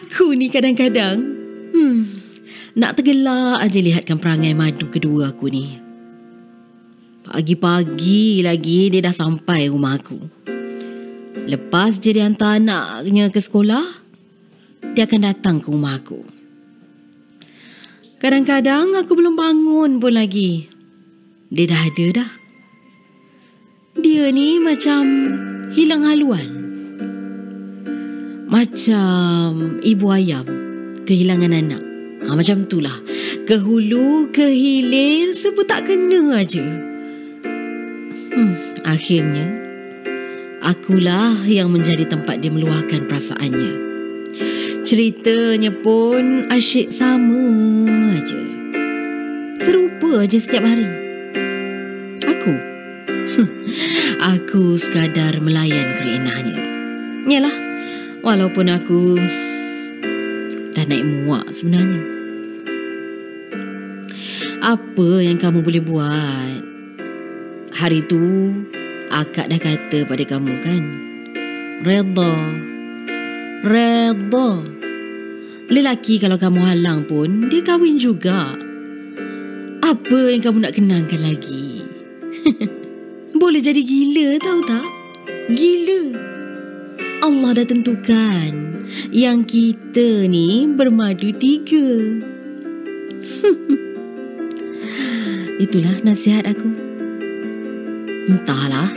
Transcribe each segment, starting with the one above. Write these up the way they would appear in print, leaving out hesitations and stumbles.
Aku ni kadang-kadang nak tergelak aja lihatkan perangai madu kedua aku ni. Pagi-pagi lagi dia dah sampai rumah aku. Lepas je dia hantar anaknya ke sekolah, dia akan datang ke rumah aku. Kadang-kadang aku belum bangun pun lagi, dia dah ada dah. Dia ni macam hilang haluan, macam ibu ayam kehilangan anak. Macam itulah, ke hulu ke hilir sebut tak kena aja. Akhirnya akulah yang menjadi tempat dia meluahkan perasaannya. Ceritanya pun asyik sama aja, serupa aja setiap hari. Aku sekadar melayan kerenahnya. Yalah, walaupun aku dah naik muak sebenarnya. Apa yang kamu boleh buat? Hari tu akak dah kata pada kamu kan, Redha. Lelaki kalau kamu halang pun dia kahwin juga. Apa yang kamu nak kenangkan lagi? Boleh jadi gila, tahu tak? Gila. Allah dah tentukan yang kita ni bermadu 3. Itulah nasihat aku. Entahlah,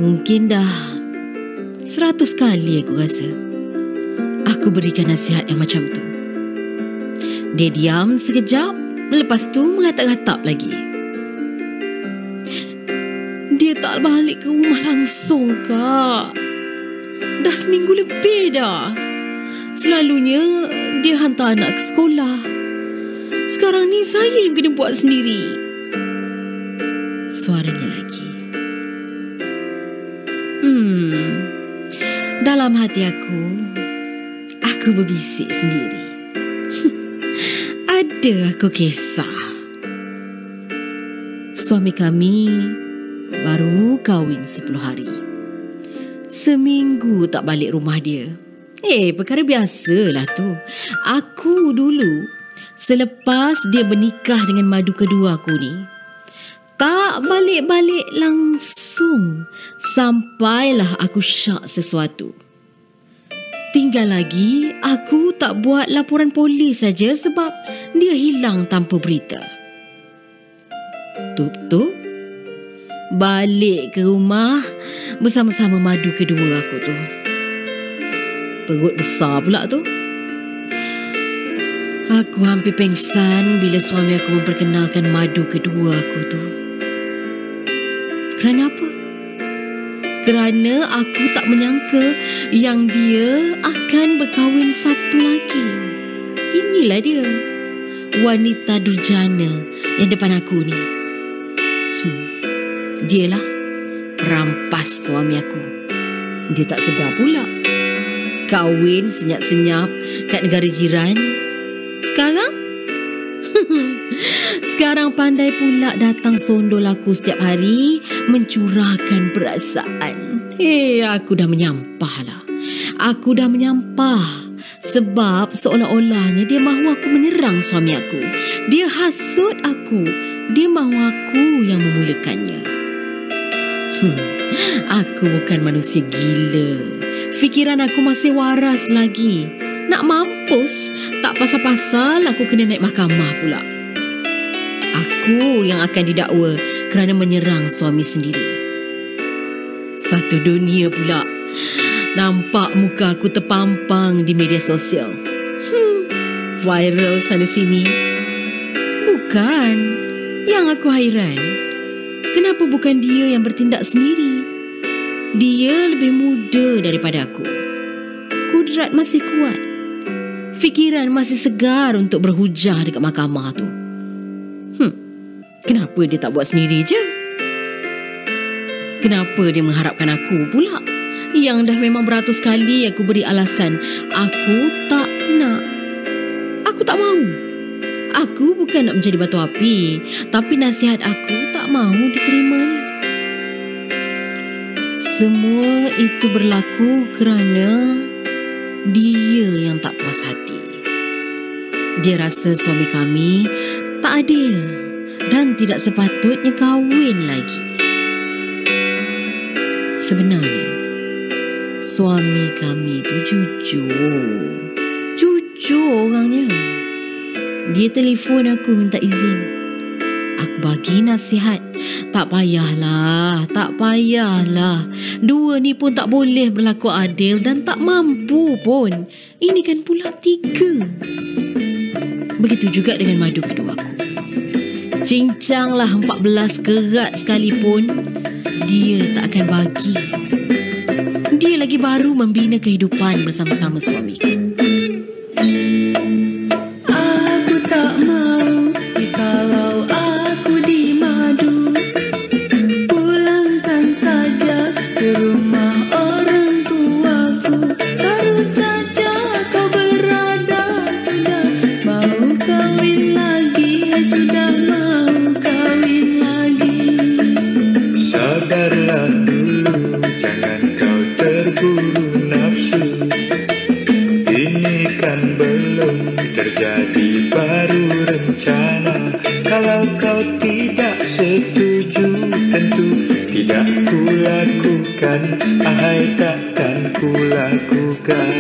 mungkin dah 100 kali aku rasa aku berikan nasihat yang macam tu. Dia diam sekejap, lepas tu mengatap-atap lagi. Dia tak balik ke rumah langsung, Kak. Dah seminggu lebih dah. Selalunya dia hantar anak ke sekolah. Sekarang ni saya yang kena buat sendiri. Suaranya lagi. Dalam hati aku berbisik sendiri. Ada aku kisah. Suami kami baru kahwin 10 hari. Seminggu tak balik rumah dia. Perkara biasalah tu. Aku dulu, selepas dia bernikah dengan madu kedua aku ni, tak balik-balik langsung sampailah aku syak sesuatu. Tinggal lagi aku tak buat laporan polis saja sebab dia hilang tanpa berita. Tup-tup balik ke rumah bersama-sama madu kedua aku tu. Perut besar pula tu. Aku hampir pengsan bila suami aku memperkenalkan madu kedua aku tu. Kerana apa? Kerana aku tak menyangka yang dia akan berkahwin satu lagi. Inilah dia, wanita durjana yang depan aku ni. Dialah perampas suami aku. Dia tak sedar pula. Kahwin senyap-senyap kat negara jiran. Sekarang pandai pula datang sondol aku setiap hari, mencurahkan perasaan. Aku dah menyampah lah. Aku dah menyampah. Sebab seolah-olahnya dia mahu aku menyerang suami aku. Dia hasut aku. Dia mahu aku yang memulakannya. Aku bukan manusia gila. Fikiran aku masih waras lagi. Nak mampus, tak pasal-pasal aku kena naik mahkamah pula. Aku yang akan didakwa kerana menyerang suami sendiri. Satu dunia pula nampak muka aku terpampang di media sosial. Viral sana sini. Bukan. Yang aku hairan, kenapa bukan dia yang bertindak sendiri? Dia lebih muda daripada aku. Kudrat masih kuat. Fikiran masih segar untuk berhujah dekat mahkamah tu. Kenapa dia tak buat sendiri je? Kenapa dia mengharapkan aku pula? Yang dah memang beratus kali aku beri alasan aku tak nak. Aku tak mahu. Aku bukan nak menjadi batu api, tapi nasihat aku tak mahu diterimanya. Semua itu berlaku kerana dia yang tak puas hati. Dia rasa suami kami tak adil dan tidak sepatutnya kahwin lagi. Sebenarnya, suami kami tu jujur orangnya. Dia telefon aku minta izin. Aku bagi nasihat. Tak payahlah. Dua ni pun tak boleh berlaku adil dan tak mampu pun. Ini kan pula 3. Begitu juga dengan madu kedua aku. Cincanglah 14 kerat sekalipun, dia tak akan bagi. Dia lagi baru membina kehidupan bersama-sama suamiku. Aku tak mau kalau aku di madu. Pulangkan saja ke rumah orang tuaku. Baru saja kau berada, sudah mau kawin lagi. Sudah mau kawin lagi. Sabarlah dulu, jangan kau terburu nafsu. Ini kan belum terjadi, baru rencana. Kalau kau tidak setuju, tentu tidak kulakukan. Ahai, takkan kulakukan.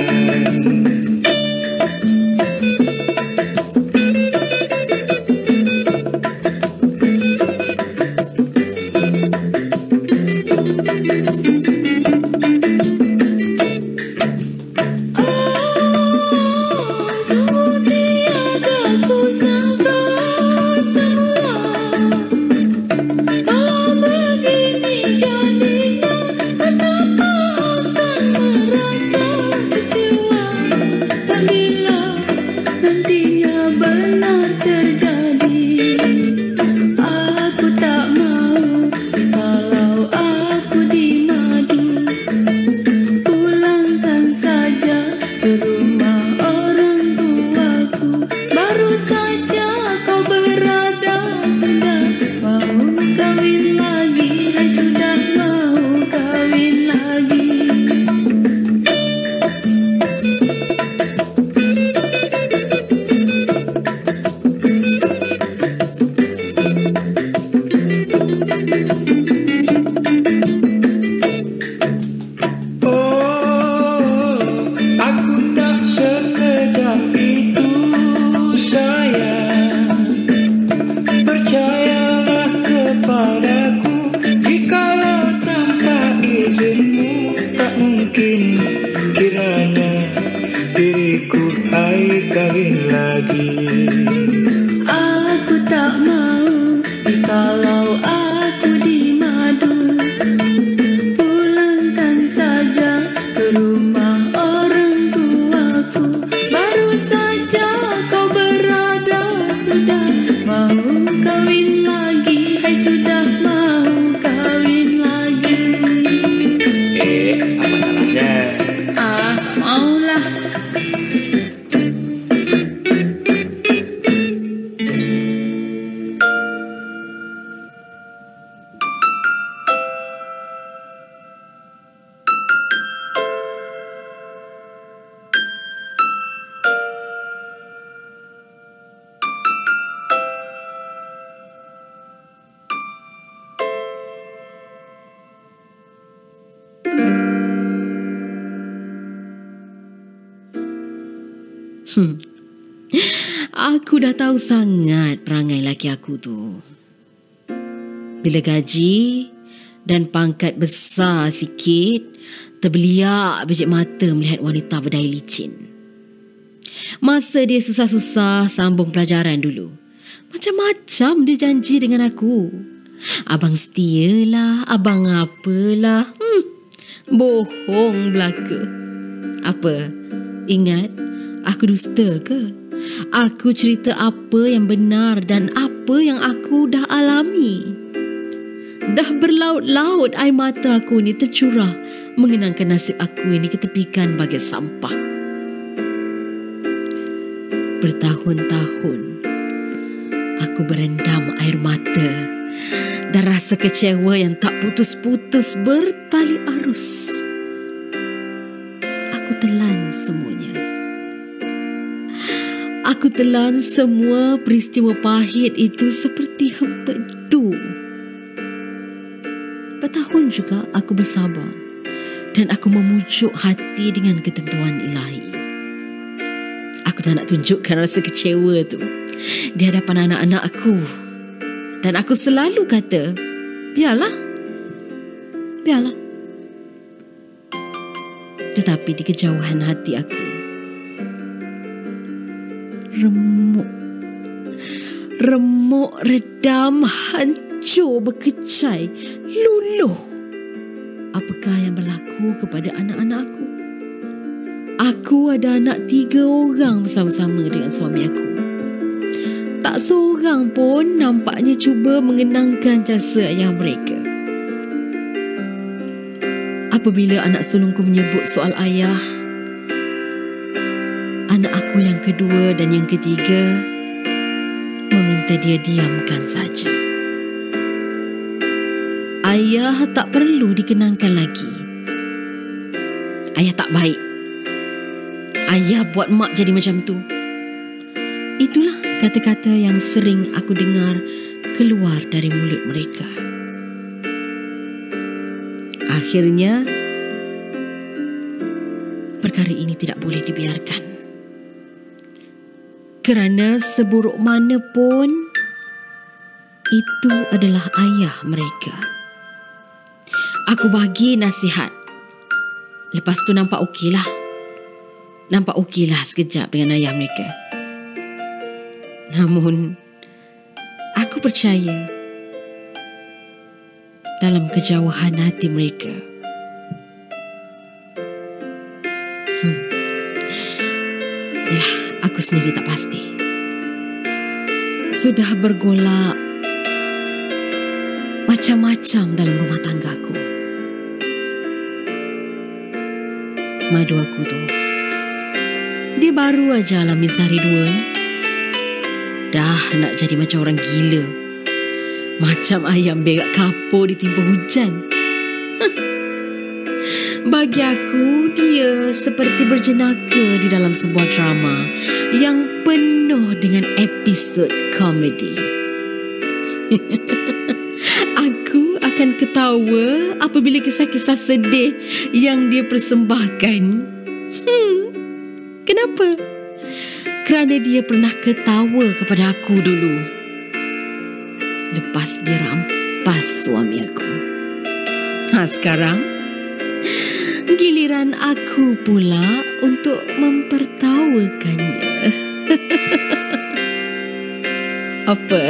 Aku tak mau kalau aku di madu. Pulangkan saja ke rumah orang tuaku. Baru saja kau berada, sudah mau kawin lagi. Hai, sudah mau kawin lagi. Apa salahnya? Maulah. Aku dah tahu sangat perangai laki aku tu. Bila gaji dan pangkat besar sikit, terbeliak biji mata melihat wanita berdaya licin. Masa dia susah-susah sambung pelajaran dulu, macam-macam dia janji dengan aku. Abang setia lah, abang apalah. Bohong belaka. Apa? Ingat, aku dusta ke? Aku cerita apa yang benar dan apa yang aku dah alami. Dah berlaut-laut air mata aku ni tercurah mengenangkan nasib aku ini ketepikan bagai sampah. Bertahun-tahun aku berendam air mata dan rasa kecewa yang tak putus-putus bertali arus. Aku telan semuanya. Aku telan semua peristiwa pahit itu seperti empedu. Bertahun juga aku bersabar dan aku memujuk hati dengan ketentuan ilahi. Aku tak nak tunjukkan rasa kecewa tu di hadapan anak-anak aku. Dan aku selalu kata, biarlah. Tetapi di kejauhan hati aku, remuk, redam, hancur, berkecai, luluh. Apakah yang berlaku kepada anak-anak aku? Aku ada anak 3 orang bersama-sama dengan suami aku. Tak seorang pun nampaknya cuba mengenangkan jasa ayah mereka. Apabila anak sulungku menyebut soal ayah, anak aku yang kedua dan yang ketiga meminta dia diamkan saja. Ayah tak perlu dikenangkan lagi. Ayah tak baik. Ayah buat mak jadi macam tu. Itulah kata-kata yang sering aku dengar keluar dari mulut mereka. Akhirnya, perkara ini tidak boleh dibiarkan. Kerana seburuk mana pun, itu adalah ayah mereka. Aku bagi nasihat. Lepas tu nampak okeylah. Nampak okeylah sekejap dengan ayah mereka. Namun, aku percaya dalam kejauhan hati mereka, yalah, aku sendiri tak pasti. Sudah bergolak macam-macam dalam rumah tanggaku. Madu aku tu, dia baru aja alami sehari 2 ni. Dah nak jadi macam orang gila. Macam ayam berak kapur ditimpa hujan. Bagi aku, dia seperti berjenaka di dalam sebuah drama yang penuh dengan episod komedi. Aku akan ketawa apabila kisah-kisah sedih yang dia persembahkan. Kenapa? Kerana dia pernah ketawa kepada aku dulu. Lepas dia rampas suami aku. Sekarang giliran aku pula untuk mempertawakannya. Apa?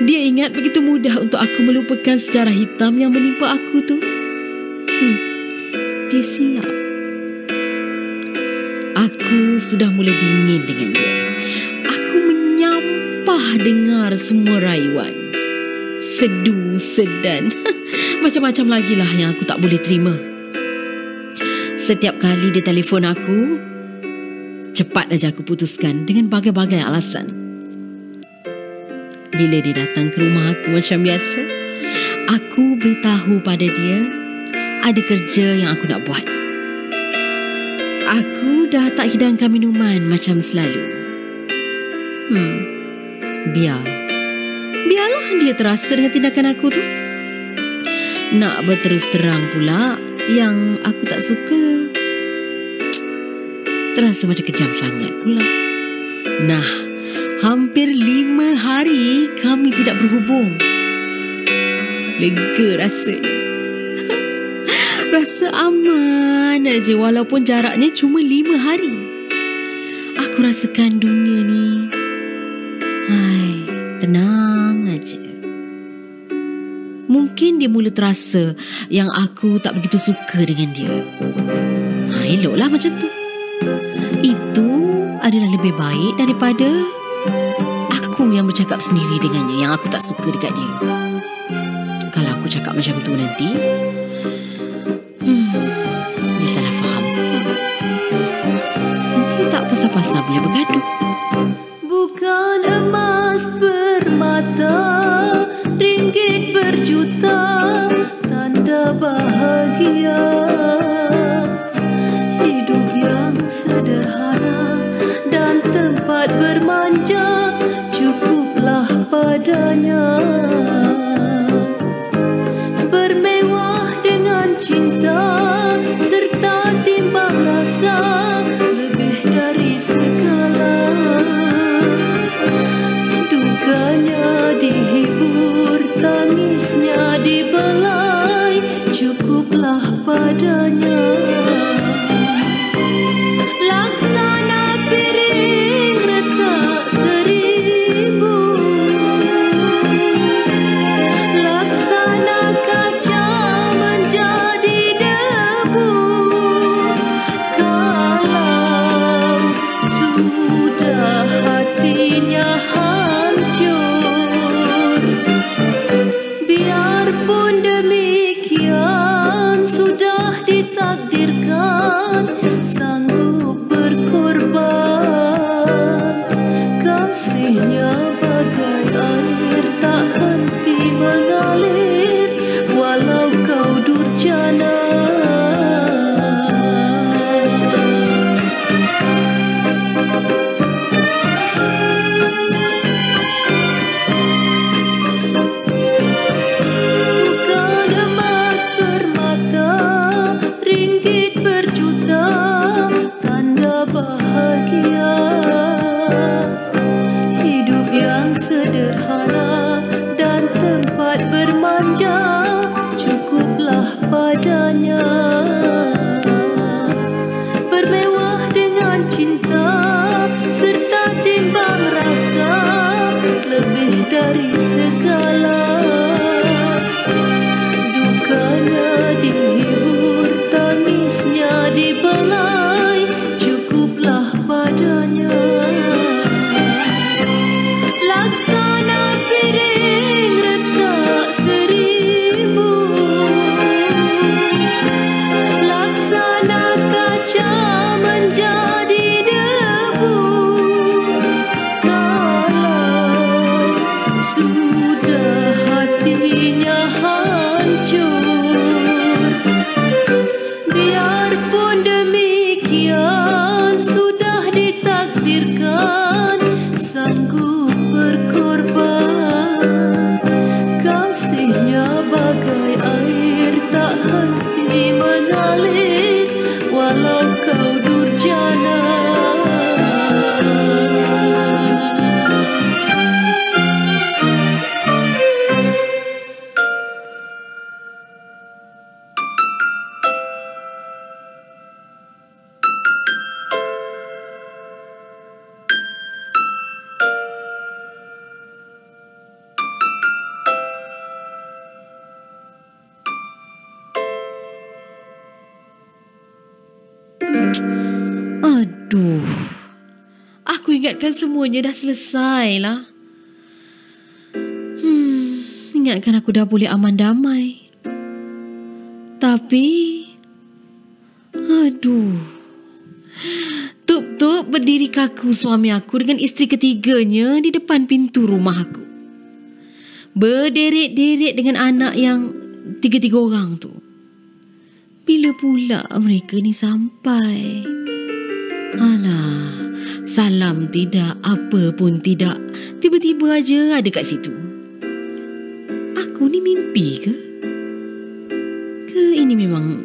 Dia ingat begitu mudah untuk aku melupakan sejarah hitam yang menimpa aku tu? Dia silap. Aku sudah mula dingin dengan dia. Aku menyampah dengar semua rayuan, sedu, sedan, macam-macam lagi lah yang aku tak boleh terima. Setiap kali dia telefon aku, cepat aja aku putuskan dengan bagai-bagai alasan. Bila dia datang ke rumah aku macam biasa, aku beritahu pada dia ada kerja yang aku nak buat. Aku dah tak hidangkan minuman macam selalu. Biarlah dia terasa dengan tindakan aku tu. Nak berterus terang pula, yang aku tak suka terasa macam kejam sangat pula. Nah, hampir 5 hari kami tidak berhubung. Lega rasanya. Rasa aman aja walaupun jaraknya cuma 5 hari. Aku rasakan dunia ni tenang aja. Mungkin dia mula terasa yang aku tak begitu suka dengan dia. Eloklah macam tu. Itu adalah lebih baik daripada aku yang bercakap sendiri dengannya yang aku tak suka dekat dia. Kalau aku cakap macam tu nanti, dia salah faham. Nanti tak pasal-pasal boleh bergaduh. Bukan emas permata, ringgit berjuta, tanda bahagia. padanya. Bermewah dengan cinta serta timbang rasa, lebih dari segala. Dukanya dihibur, tangisnya dibelai, cukuplah padanya. Laksana piring retak seribu, laksana kaca menjadi debu. Kalau sudah hatinya hancur, biarpun demikian sudah ditakdirkan, sanggup berkorban. Kasihnya bagai air tak henti mengalir, walau kau durjana. Bukan emas permata, ringgit berjuta, tanda bahagia. Hidup yang sederhana dan tempat bermanja, cukuplah padanya. Bermewah dengan cinta serta timbang rasa, lebih dari segala. Dukanya dihibur, tangisnya dibelai, cukuplah padanya. Laksana piring retak seribu, laksana kaca menjadi debu. Kalau sudah hatinya hancur, biarpun demikian sudah ditakdirkan, sanggup berkorban. Kasihnya bagai air tak henti mengalir, walau kau durjana. Aduh, aku ingatkan semuanya dah selesai lah. Ingatkan aku dah boleh aman damai. Tapi, aduh, tup-tup berdiri kaku suami aku dengan isteri ketiganya di depan pintu rumah aku. Berderet-deret dengan anak yang tiga-tiga orang tu. Bila pula mereka ni sampai? Alah, salam tidak, apa pun tidak. Tiba-tiba aja ada kat situ. Aku ni mimpi ke? Ke ini memang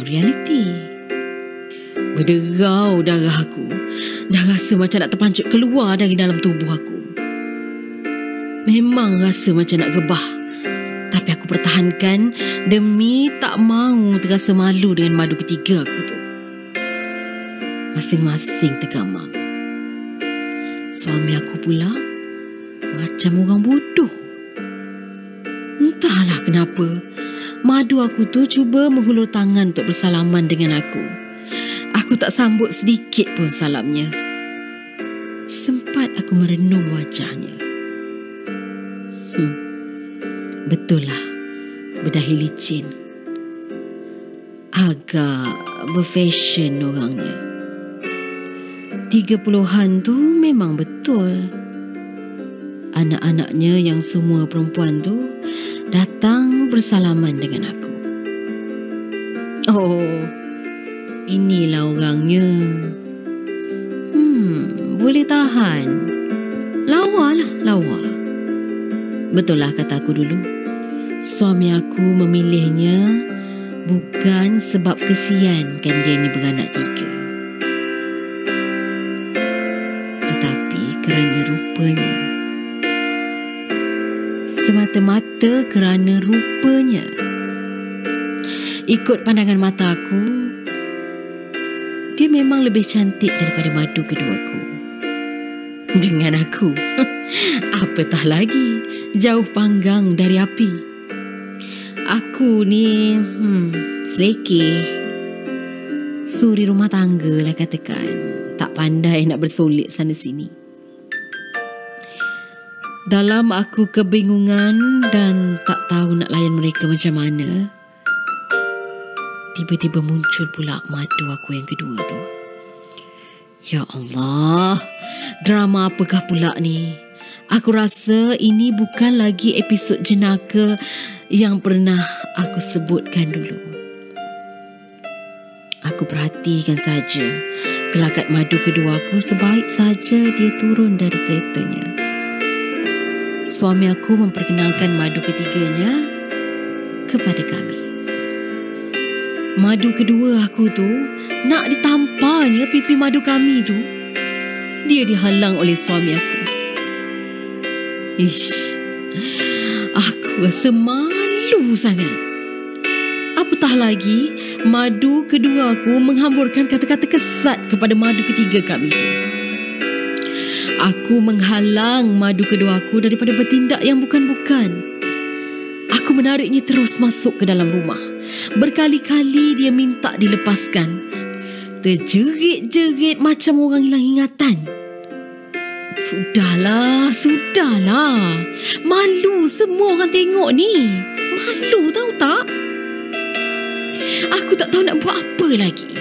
realiti? Berderau darah aku. Dah rasa macam nak terpancut keluar dari dalam tubuh aku. Memang rasa macam nak rebah. Tapi aku pertahankan demi tak mahu terasa malu dengan madu ketiga aku tu. Masing-masing tergamam. Suami aku pula macam orang bodoh. Entahlah kenapa, madu aku tu cuba menghulur tangan untuk bersalaman dengan aku. Aku tak sambut sedikit pun salamnya. Sempat aku merenung wajahnya. Betul lah, berdahi licin. Agak berfashion orangnya. 30-an tu memang betul. Anak-anaknya yang semua perempuan tu datang bersalaman dengan aku. Oh, inilah orangnya. Boleh tahan. lawa. Betul lah kata aku dulu. Suami aku memilihnya bukan sebab kesian kan dia ni beranak 3. Tetapi kerana rupanya. Semata-mata kerana rupanya. Ikut pandangan mata aku, dia memang lebih cantik daripada madu keduaku. Dengan aku, apatah lagi, jauh panggang dari api. Aku ni selekeh, suri rumah tangga lah katakan. Tak pandai nak bersolek sana sini. Dalam aku kebingungan dan tak tahu nak layan mereka macam mana, tiba-tiba muncul pula madu aku yang kedua tu. Ya Allah, drama apakah pula ni? Aku rasa ini bukan lagi episod jenaka yang pernah aku sebutkan dulu. Aku perhatikan saja gelagat madu kedua aku sebaik saja dia turun dari keretanya. Suami aku memperkenalkan madu ketiganya kepada kami. Madu kedua aku tu nak ditampanya pipi madu kami tu. Dia dihalang oleh suami aku. Aku rasa malu sangat. Apatah lagi, madu kedua aku menghamburkan kata-kata kesat kepada madu ketiga kami tu. Aku menghalang madu kedua aku daripada bertindak yang bukan-bukan. Aku menariknya terus masuk ke dalam rumah. Berkali-kali dia minta dilepaskan. Terjerit-jerit macam orang hilang ingatan. Sudahlah. Malu semua orang tengok ni. Malu tahu tak? Aku tak tahu nak buat apa lagi.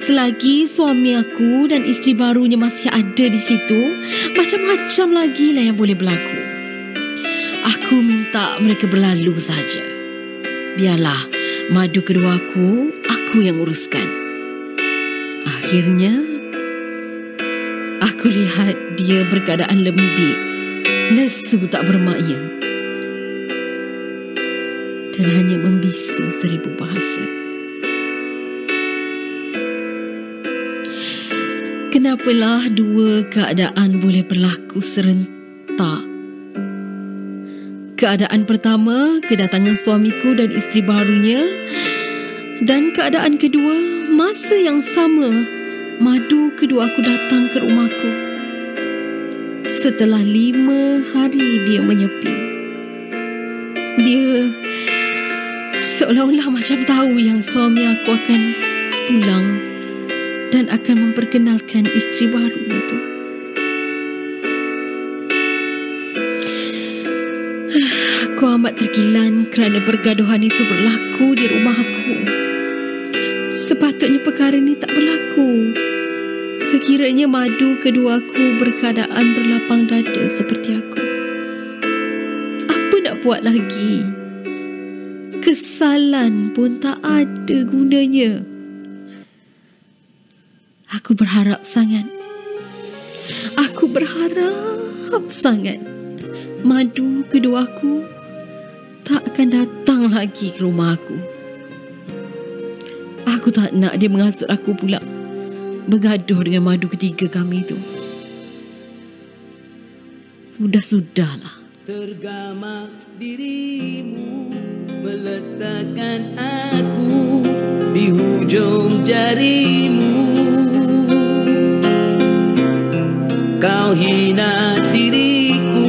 Selagi suami aku dan isteri barunya masih ada di situ, macam-macam lagi lah yang boleh berlaku. Aku minta mereka berlalu saja. Biarlah madu kedua aku yang uruskan. Akhirnya, aku lihat dia berkeadaan lembik, lesu tak bermaknya, dan hanya membisu 1000 bahasa. Kenapalah dua keadaan boleh berlaku serentak? Keadaan pertama, kedatangan suamiku dan isteri barunya, dan keadaan kedua, masa yang sama, madu kedua aku datang ke rumahku. Setelah 5 hari dia menyepi. Dia seolah-olah macam tahu yang suami aku akan pulang dan akan memperkenalkan isteri baru itu. Aku amat tergilan kerana pergaduhan itu berlaku di rumah aku. Sepatutnya perkara ini tak berlaku. Sekiranya madu kedua aku berkeadaan berlapang dada seperti aku. Apa nak buat lagi? Kesalan pun tak ada gunanya. Aku berharap sangat. Madu kedua aku tak akan datang lagi ke rumah aku. Aku tak nak dia menghasut aku pula bergaduh dengan madu ketiga kami itu. Sudahlah. Tergamak dirimu, meletakkan aku di hujung jarimu. Kau hina diriku,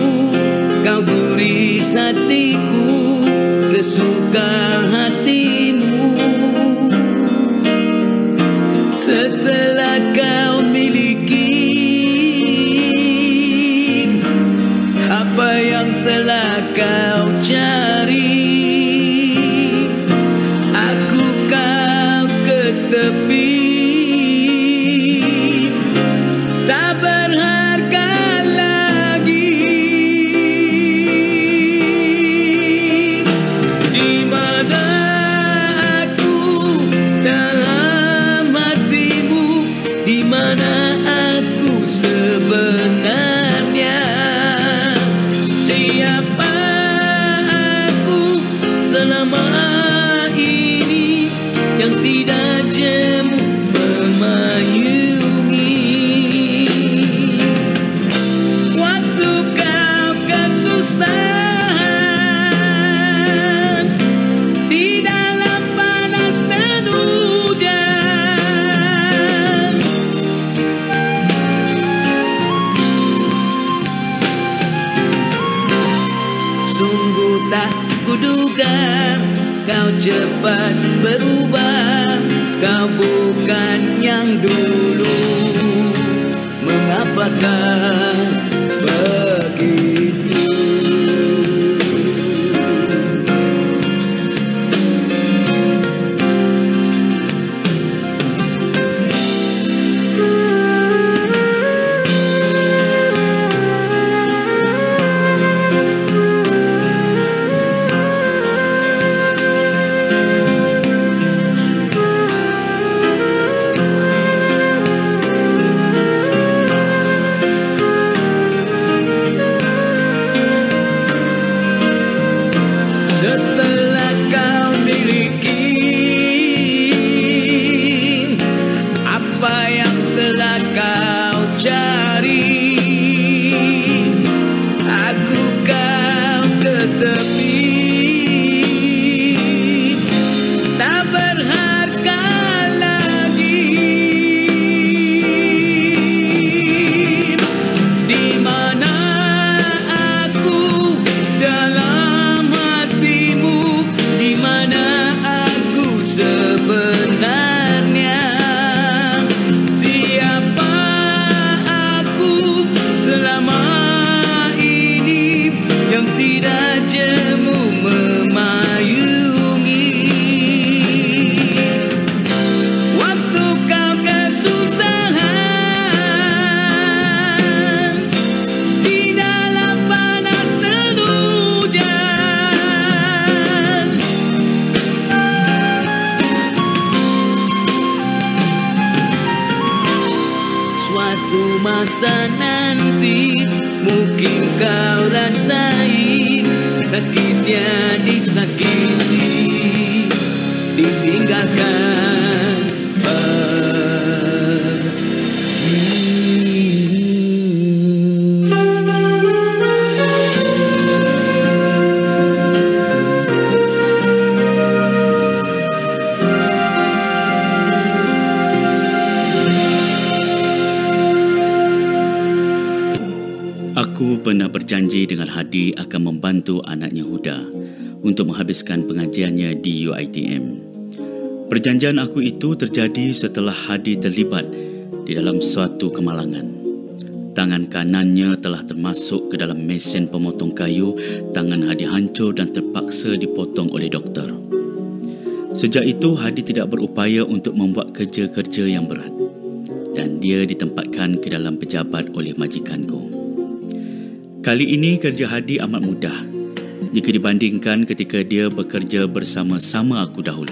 kau guris hatiku, sesuka hatimu. Setelah kau miliki apa yang telah kau cari, aku kau ke tepi. Tak berharga lagi. Di mana aku dalam hatimu? Di mana aku sebenarnya? tak kuduga kau cepat berubah. Kau bukan yang dulu. Mengapakah begitu? masa nanti mungkin kau rasain sakitnya disakiti, ditinggalkan. Aku pernah berjanji dengan Hadi akan membantu anaknya Huda untuk menghabiskan pengajiannya di UiTM. Perjanjian aku itu terjadi setelah Hadi terlibat di dalam suatu kemalangan. Tangan kanannya telah termasuk ke dalam mesin pemotong kayu, tangan Hadi hancur dan terpaksa dipotong oleh doktor. Sejak itu, Hadi tidak berupaya untuk membuat kerja-kerja yang berat dan dia ditempatkan ke dalam pejabat oleh majikanku. Kali ini kerja Hadi amat mudah jika dibandingkan ketika dia bekerja bersama-sama aku dahulu.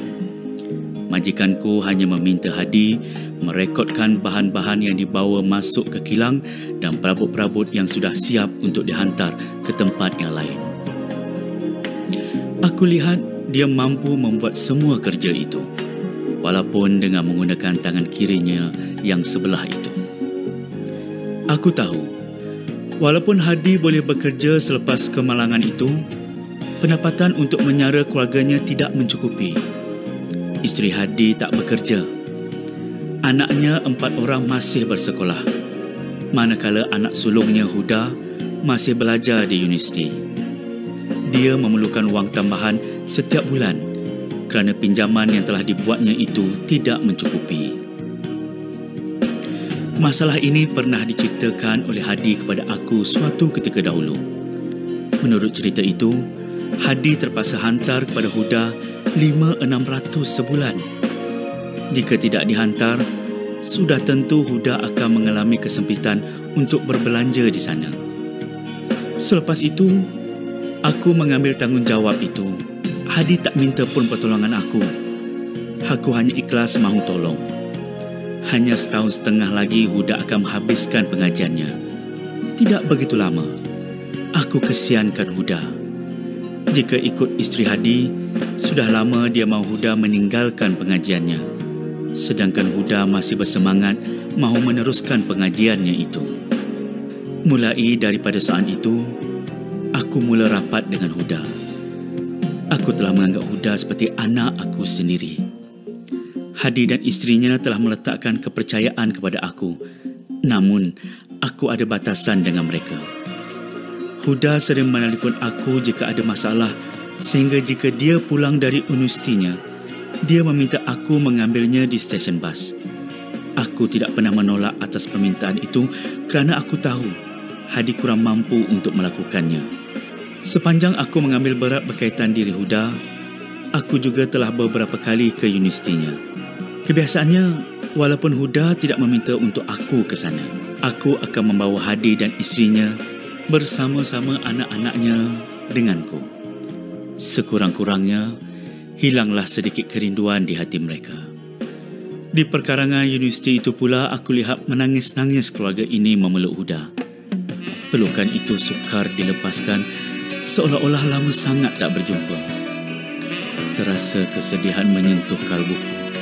Majikanku hanya meminta Hadi merekodkan bahan-bahan yang dibawa masuk ke kilang dan perabot-perabot yang sudah siap untuk dihantar ke tempat yang lain. Aku lihat dia mampu membuat semua kerja itu, walaupun dengan menggunakan tangan kirinya yang sebelah itu. Aku tahu, walaupun Hadi boleh bekerja selepas kemalangan itu, pendapatan untuk menyara keluarganya tidak mencukupi. Isteri Hadi tak bekerja. Anaknya 4 orang masih bersekolah, manakala anak sulungnya Huda masih belajar di universiti. Dia memerlukan wang tambahan setiap bulan kerana pinjaman yang telah dibuatnya itu tidak mencukupi. Masalah ini pernah diceritakan oleh Hadi kepada aku suatu ketika dahulu. Menurut cerita itu, Hadi terpaksa hantar kepada Huda 500-600 sebulan. Jika tidak dihantar, sudah tentu Huda akan mengalami kesempitan untuk berbelanja di sana. Selepas itu, aku mengambil tanggungjawab itu. Hadi tak minta pun pertolongan aku. Aku hanya ikhlas mahu tolong. Hanya 1.5 tahun lagi Huda akan menghabiskan pengajiannya. Tidak begitu lama. Aku kesiankan Huda. Jika ikut isteri Hadi, sudah lama dia mahu Huda meninggalkan pengajiannya. Sedangkan Huda masih bersemangat mahu meneruskan pengajiannya itu. Mulai daripada saat itu, aku mula rapat dengan Huda. Aku telah menganggap Huda seperti anak aku sendiri. Hadi dan isterinya telah meletakkan kepercayaan kepada aku. Namun, aku ada batasan dengan mereka. Huda sering menelefon aku jika ada masalah, sehingga jika dia pulang dari universitinya, dia meminta aku mengambilnya di stesen bas. Aku tidak pernah menolak atas permintaan itu kerana aku tahu Hadi kurang mampu untuk melakukannya. Sepanjang aku mengambil berat berkaitan diri Huda, aku juga telah beberapa kali ke universitinya. Kebiasaannya, walaupun Huda tidak meminta untuk aku ke sana, aku akan membawa Hadi dan isterinya bersama-sama anak-anaknya denganku. Sekurang-kurangnya, hilanglah sedikit kerinduan di hati mereka. Di perkarangan universiti itu pula, aku lihat menangis-nangis keluarga ini memeluk Huda. Pelukan itu sukar dilepaskan, seolah-olah lama sangat tak berjumpa. Terasa kesedihan menyentuh kalbuku.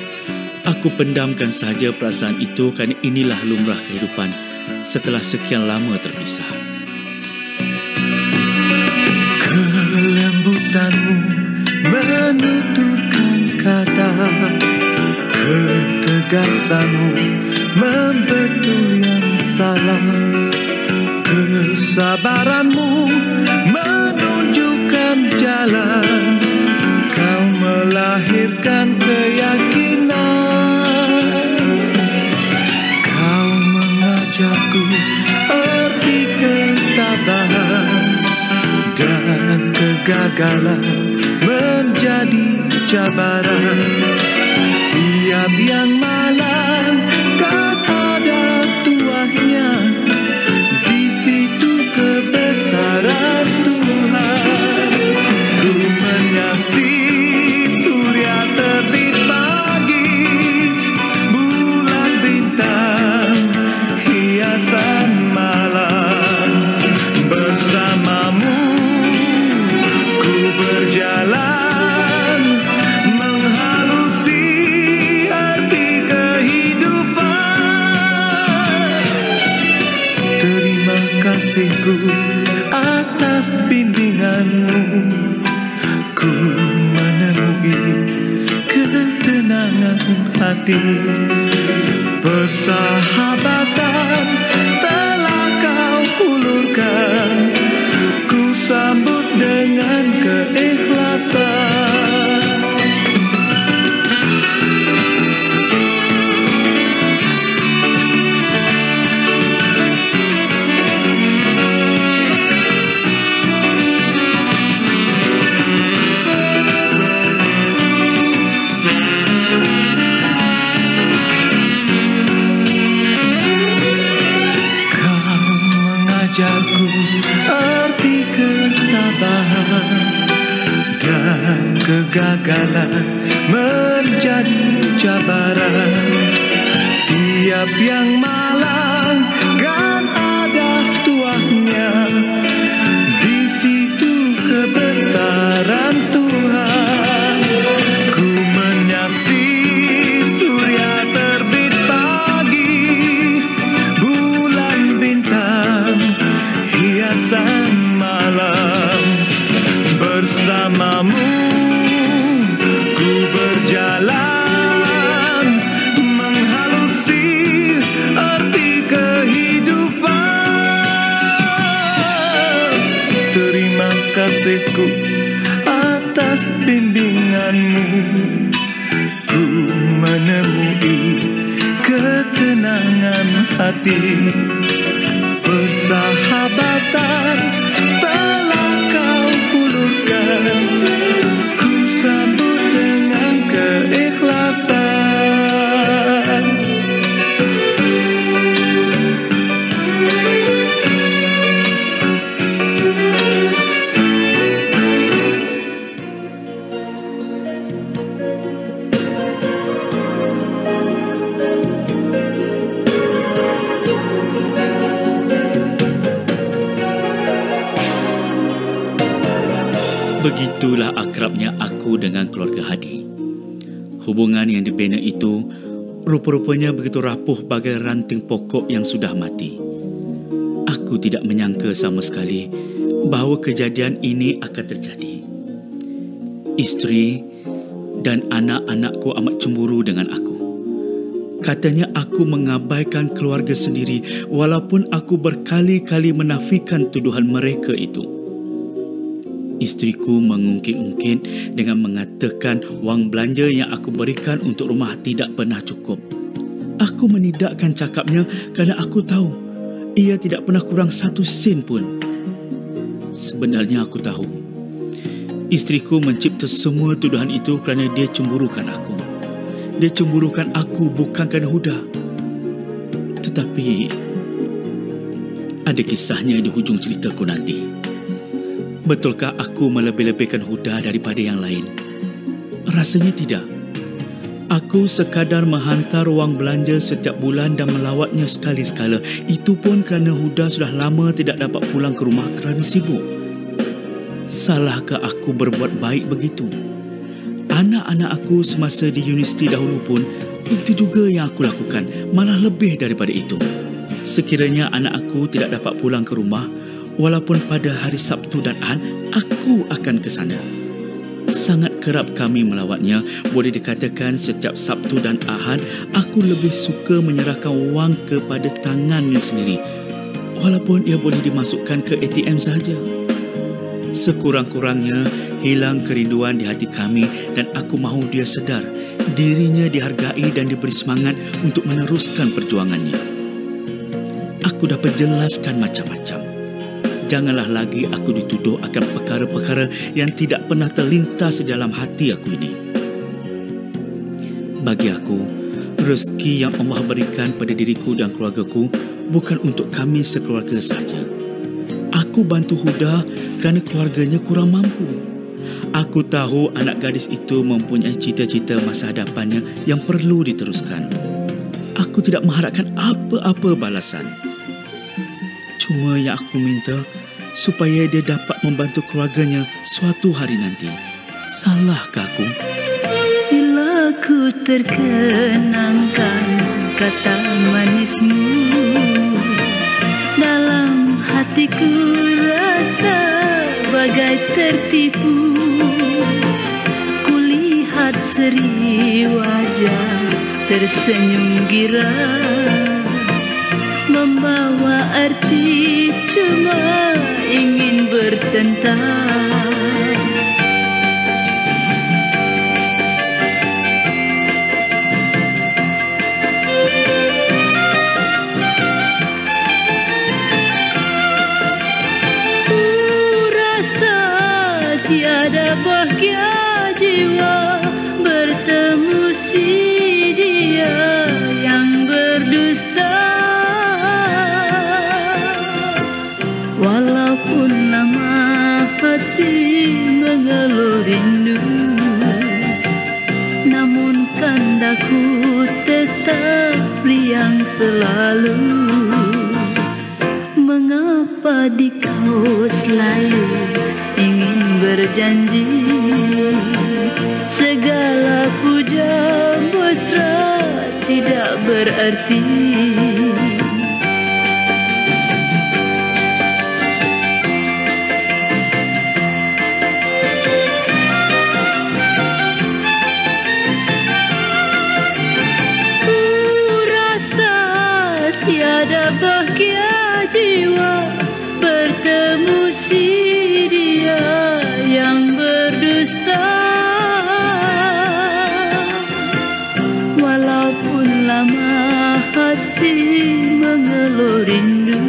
Aku pendamkan sahaja perasaan itu kerana inilah lumrah kehidupan setelah sekian lama terpisah. Kelembutanmu menuturkan kata, ketegasanmu membetul yang salah, kesabaranmu menunjukkan jalan, kau melahirkan keyakinan, kau mengajarku arti ketabahan, dan kegagalan menjadi cabaran. Tiap yang malang kan ada tuahnya, di situ kebesaran Tuhan. Ku menyaksi surya terbit pagi, bulan bintang hiasan malam. Bersamamu ku berjalan, menghalusi arti kehidupan. Terima kasihku atas bimbinganmu, ku menemui ketenangan hati. Persahabatan telah kau hulurkan, ku sambut dengan keikhlasan. Mengajarku arti ketabahan, dan kegagalan menjadi cabaran. Tiap yang malang kan ada tuahnya, di situ kebesaran Tuhan. Ku menyaksi surya terbit pagi, bulan bintang hiasan malam. Bersamamu ku berjalan, menghalusi arti kehidupan. Terima kasihku atas bimbinganmu, ku menemui ketenangan hati. Persahabatan telah kau hulurkan, ku sambut dengan keikhlasan. Begitulah akrabnya aku dengan keluarga Hadi. Hubungan yang dibina itu rupa-rupanya begitu rapuh bagai ranting pokok yang sudah mati. Aku tidak menyangka sama sekali bahawa kejadian ini akan terjadi. Isteri dan anak-anakku amat cemburu dengan aku Katanya aku mengabaikan keluarga sendiri walaupun aku berkali-kali menafikan tuduhan mereka itu. Isteriku mengungkit-ungkit dengan mengatakan wang belanja yang aku berikan untuk rumah tidak pernah cukup. Aku menidakkan cakapnya kerana aku tahu ia tidak pernah kurang 1 sen pun. Sebenarnya aku tahu isteriku mencipta semua tuduhan itu kerana dia cemburukan aku. Dia cemburukan aku bukan kerana Huda. Tetapi ada kisahnya di hujung ceritaku nanti. Betulkah aku melebih-lebihkan Huda daripada yang lain? Rasanya tidak. Aku sekadar menghantar wang belanja setiap bulan dan melawatnya sekali-sekala. Itu pun kerana Huda sudah lama tidak dapat pulang ke rumah kerana sibuk. Salahkah aku berbuat baik begitu? Anak-anak aku semasa di universiti dahulu pun begitu juga yang aku lakukan, malah lebih daripada itu. Sekiranya anak aku tidak dapat pulang ke rumah, walaupun pada hari Sabtu dan Ahad, aku akan ke sana. Sangat kerap kami melawatnya. Boleh dikatakan setiap Sabtu dan Ahad, aku lebih suka menyerahkan wang kepada tangannya sendiri, walaupun ia boleh dimasukkan ke ATM sahaja. Sekurang-kurangnya hilang kerinduan di hati kami dan aku mahu dia sedar dirinya dihargai dan diberi semangat untuk meneruskan perjuangannya. Aku dapat jelaskan macam-macam. Janganlah lagi aku dituduh akan perkara-perkara yang tidak pernah terlintas di dalam hati aku ini. Bagi aku, rezeki yang Allah berikan pada diriku dan keluargaku bukan untuk kami sekeluarga sahaja. Aku bantu Huda kerana keluarganya kurang mampu. Aku tahu anak gadis itu mempunyai cita-cita masa hadapannya yang perlu diteruskan. Aku tidak mengharapkan apa-apa balasan. Cuma yang aku minta supaya dia dapat membantu keluarganya suatu hari nanti. Salahkah aku? Bila ku terkenangkan kata manismu, dalam hatiku rasa bagai tertipu. Kulihat seri wajah tersenyum gira, membawa arti cuma ingin bertentang. Rasa tiada bahagia jiwa bertemu si dia yang berdusta. Walaupun lama hati mengeluh rindu, namun kandaku tetap riang selalu. Mengapa di kau selalu ingin berjanji, segala puja mesra tidak berarti. Tiada bahagia jiwa bertemu si dia yang berdusta. Walaupun lama hati mengeluh rindu,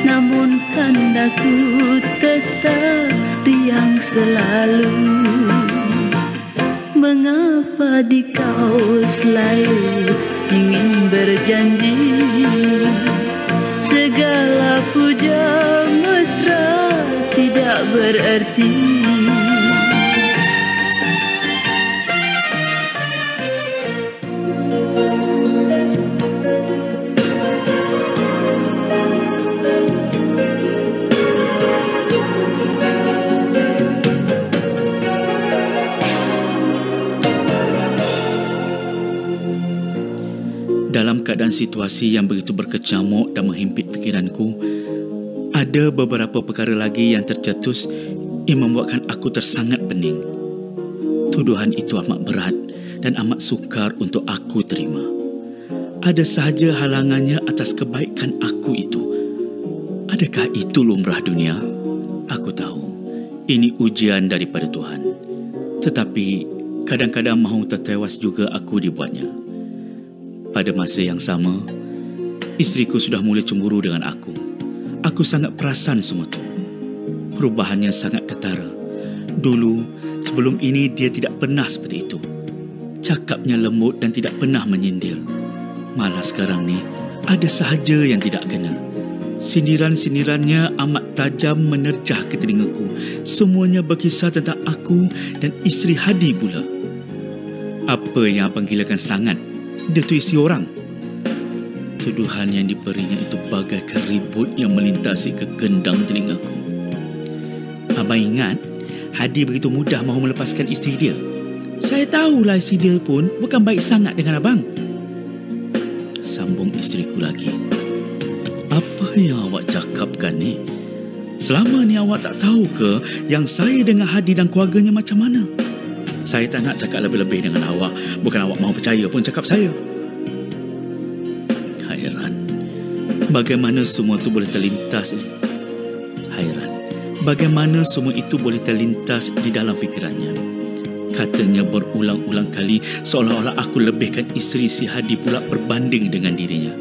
namun kandaku tetap riang selalu. Mengapa di kau selalu ingin berjanji, segala puja mesra tidak berarti. Dalam keadaan situasi yang begitu berkecamuk dan menghimpit fikiranku, ada beberapa perkara lagi yang tercetus yang membuatkan aku tersangat pening. Tuduhan itu amat berat dan amat sukar untuk aku terima. Ada sahaja halangannya atas kebaikan aku itu. Adakah itu lumrah dunia? Aku tahu ini ujian daripada Tuhan. Tetapi kadang-kadang mahu tertewas juga aku dibuatnya. Pada masa yang sama, isteriku sudah mula cemburu dengan aku. Aku sangat perasan semua itu. Perubahannya sangat ketara. Dulu, sebelum ini dia tidak pernah seperti itu. Cakapnya lembut dan tidak pernah menyindir. Malah sekarang ni, ada sahaja yang tidak kena. Sindiran-sindirannya amat tajam menerjah ke telingaku. Semuanya berkisah tentang aku dan isteri Hadi pula. Apa yang abang gilakan sangat? Dia tu isi orang. Tuduhan yang diberinya itu bagai keribut yang melintasi ke gendang telingaku. Abang ingat, Hadi begitu mudah mahu melepaskan isteri dia. Saya tahulah isteri dia pun bukan baik sangat dengan abang. Sambung isteriku lagi. Apa yang awak cakapkan ni? Selama ni awak tak tahu ke yang saya dengan Hadi dan keluarganya macam mana? Saya tak nak cakap lebih-lebih dengan awak. Bukan awak mahu percaya pun cakap saya. Hairan. Bagaimana semua itu boleh terlintas? Bagaimana semua itu boleh terlintas di dalam fikirannya? Katanya berulang-ulang kali seolah-olah aku lebihkan isteri si Hadi pula berbanding dengan dirinya.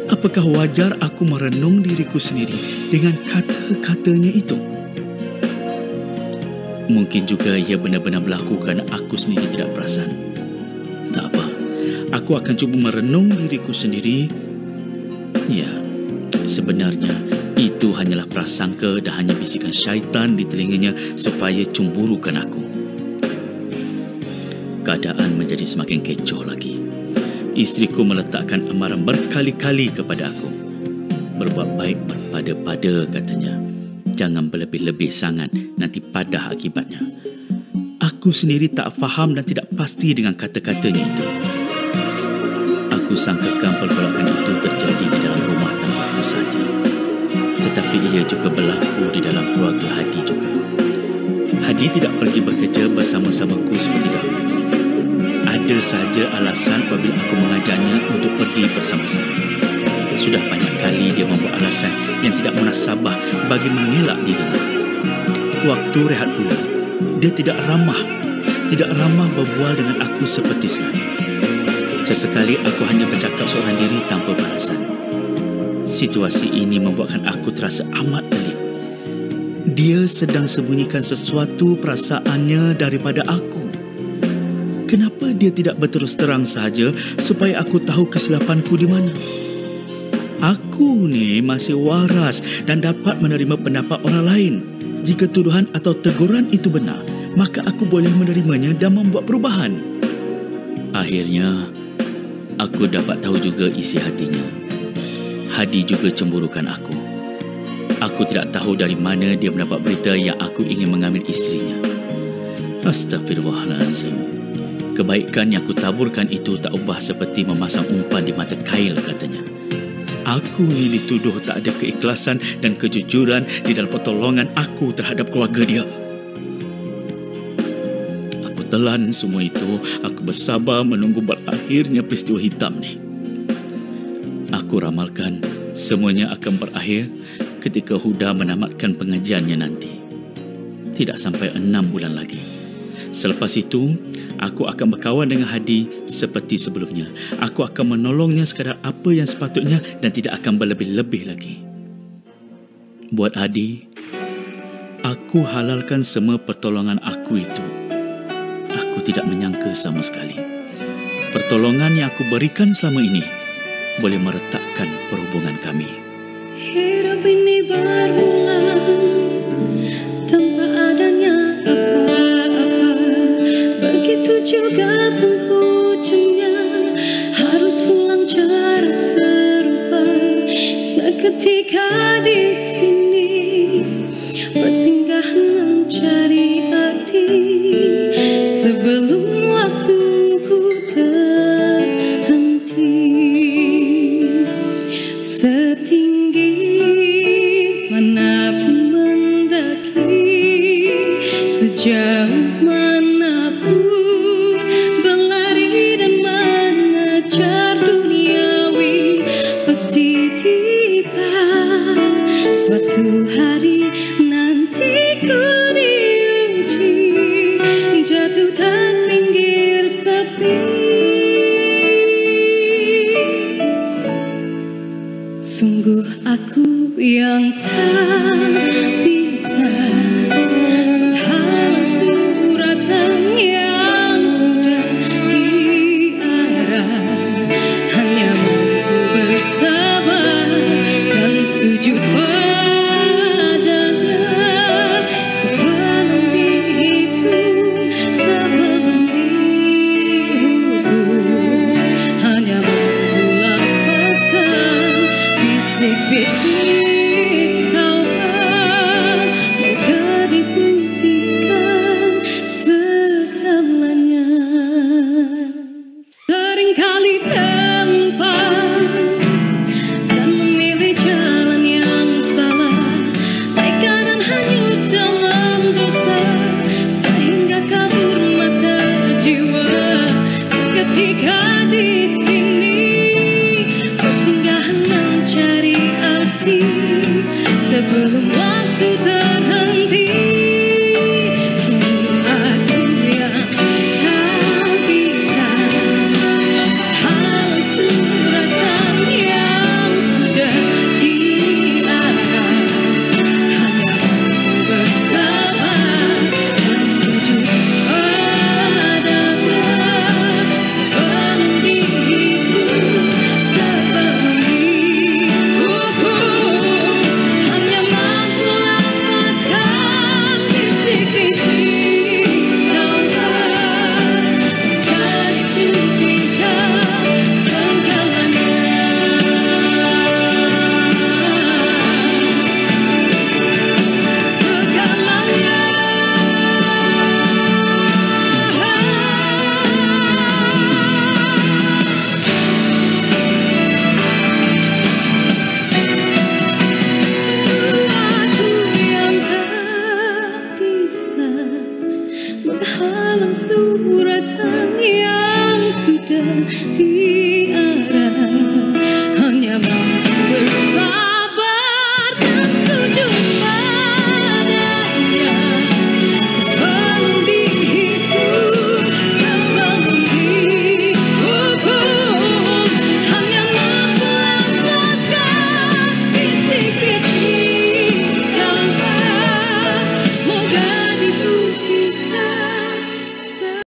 Apakah wajar aku merenung diriku sendiri dengan kata-katanya itu? Mungkin juga ia benar-benar berlaku kerana aku sendiri tidak perasan. Tak apa, aku akan cuba merenung diriku sendiri. Ya, sebenarnya itu hanyalah prasangka dan hanya bisikan syaitan di telinganya supaya cemburukan aku. Keadaan menjadi semakin kecoh lagi. Isteriku meletakkan amaran berkali-kali kepada aku. Berbuat baik berpada-pada katanya. Jangan berlebih-lebih sangat, nanti padah akibatnya. Aku sendiri tak faham dan tidak pasti dengan kata-katanya itu. Aku sangkakan pergolakan itu terjadi di dalam rumah tanggaku saja. Tetapi ia juga berlaku di dalam keluarga Hadi juga. Hadi tidak pergi bekerja bersama-samaku seperti dahulu. Ada sahaja alasan apabila aku mengajaknya untuk pergi bersama-sama. Sudah banyak kali dia membuat alasan yang tidak munasabah bagi mengelak dirinya. Waktu rehat pula, dia tidak ramah berbual dengan aku seperti semula. Sesekali aku hanya bercakap seorang diri tanpa balasan. Situasi ini membuatkan aku terasa amat pelik. Dia sedang sembunyikan sesuatu perasaannya daripada aku. Kenapa dia tidak berterus terang sahaja supaya aku tahu kesilapanku di mana? Aku ni masih waras dan dapat menerima pendapat orang lain. Jika tuduhan atau teguran itu benar, maka aku boleh menerimanya dan membuat perubahan. Akhirnya, aku dapat tahu juga isi hatinya. Hadi juga cemburukan aku. Aku tidak tahu dari mana dia mendapat berita yang aku ingin mengambil isterinya. Astaghfirullahalazim. Kebaikan yang aku taburkan itu tak ubah seperti memasang umpan di mata kail katanya. Aku ni dituduh tak ada keikhlasan dan kejujuran di dalam pertolongan aku terhadap keluarga dia. Aku telan semua itu. Aku bersabar menunggu berakhirnya peristiwa hitam ni. Aku ramalkan semuanya akan berakhir ketika Huda menamatkan pengajiannya nanti. Tidak sampai 6 bulan lagi. Selepas itu, aku akan berkawan dengan Hadi seperti sebelumnya. Aku akan menolongnya sekadar apa yang sepatutnya dan tidak akan berlebih-lebih lagi. Buat Hadi, aku halalkan semua pertolongan aku itu. Aku tidak menyangka sama sekali. Pertolongan yang aku berikan selama ini boleh meretakkan perhubungan kami. Hidup ini bermula